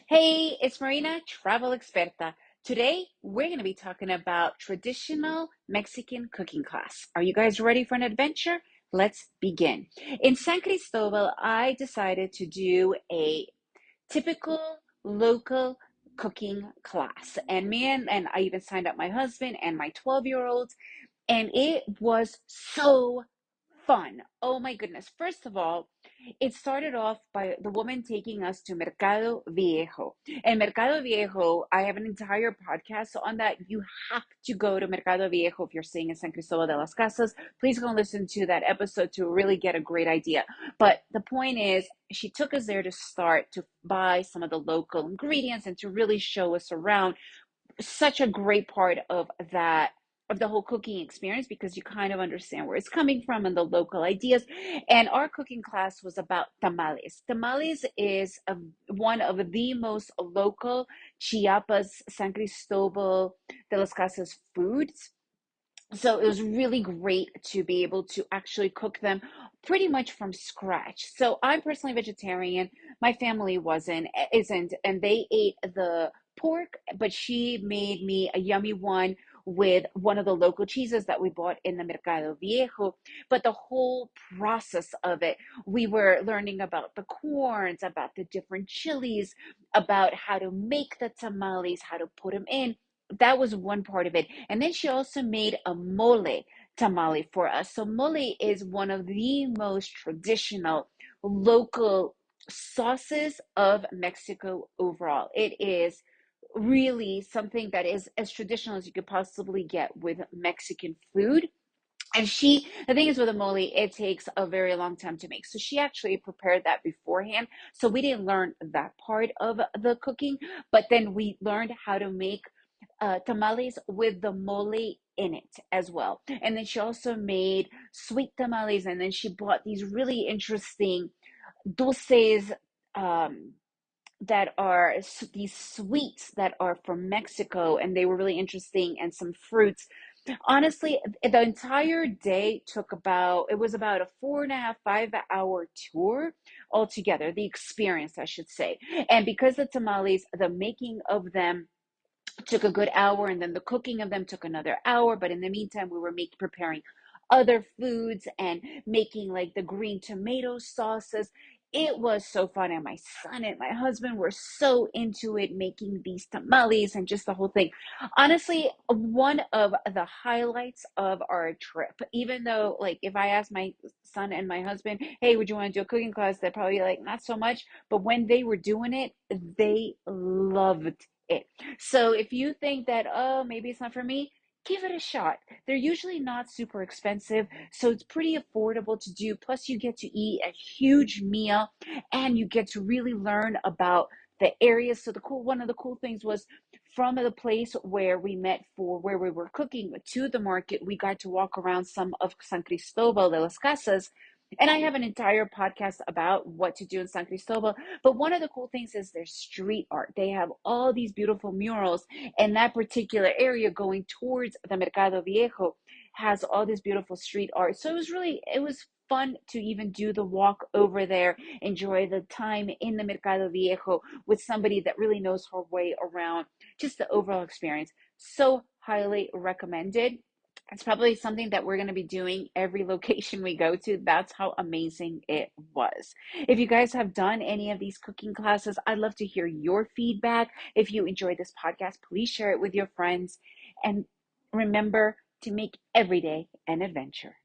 Hey, it's Marina, travel experta. Today, we're going to be talking about traditional Mexican cooking class. Are you guys ready for an adventure? Let's begin. In San Cristobal, I decided to do a typical local cooking class. And I even signed up my husband and my 12-year-olds, and it was so fun. Oh my goodness. First of all, it started off by the woman taking us to Mercado Viejo. And Mercado Viejo, I have an entire podcast on that. You have to go to Mercado Viejo if you're staying in San Cristobal de las Casas. Please go and listen to that episode to really get a great idea. But the point is, she took us there to start to buy some of the local ingredients and to really show us around. Such a great part of that, of the whole cooking experience, because you kind of understand where it's coming from and the local ideas. And our cooking class was about tamales. Tamales is one of the most local Chiapas, San Cristobal de las Casas foods. So it was really great to be able to actually cook them pretty much from scratch. So I'm personally vegetarian. My family isn't, and they ate the pork, but she made me a yummy one with one of the local cheeses that we bought in the Mercado Viejo. But the whole process of it, we were learning about the corns, about the different chilies, about how to make the tamales, how to put them in. That was one part of it. And then she also made a mole tamale for us. So mole is one of the most traditional local sauces of Mexico overall. It is really something that is as traditional as you could possibly get with Mexican food. And the thing is with a mole, it takes a very long time to make. So she actually prepared that beforehand. So we didn't learn that part of the cooking, but then we learned how to make tamales with the mole in it as well. And then she also made sweet tamales, and then she bought these really interesting dulces, um, that are these sweets that are from Mexico, and they were really interesting, and some fruits. Honestly, the entire day it was about a 4.5, 5 hour tour altogether, the experience, I should say. And because the tamales, the making of them took a good hour, and then the cooking of them took another hour, but in the meantime we were preparing other foods and making like the green tomato sauces. It was so fun, and my son and my husband were so into it, making these tamales and just the whole thing. Honestly, one of the highlights of our trip, even though, like, if I asked my son and my husband, hey, would you want to do a cooking class, they're probably like, not so much. But when they were doing it, they loved it. So if you think that, oh, maybe it's not for me, give it a shot. They're usually not super expensive, so it's pretty affordable to do. Plus, you get to eat a huge meal, and you get to really learn about the area. So one of the cool things was, from the place where we met for where we were cooking to the market, we got to walk around some of San Cristobal de las Casas. And I have an entire podcast about what to do in San Cristobal. But one of the cool things is their street art. They have all these beautiful murals, and that particular area going towards the Mercado Viejo has all this beautiful street art. So it was fun to even do the walk over there, enjoy the time in the Mercado Viejo with somebody that really knows her way around, just the overall experience. So highly recommended. It's probably something that we're going to be doing every location we go to. That's how amazing it was. If you guys have done any of these cooking classes, I'd love to hear your feedback. If you enjoyed this podcast, please share it with your friends. And remember to make every day an adventure.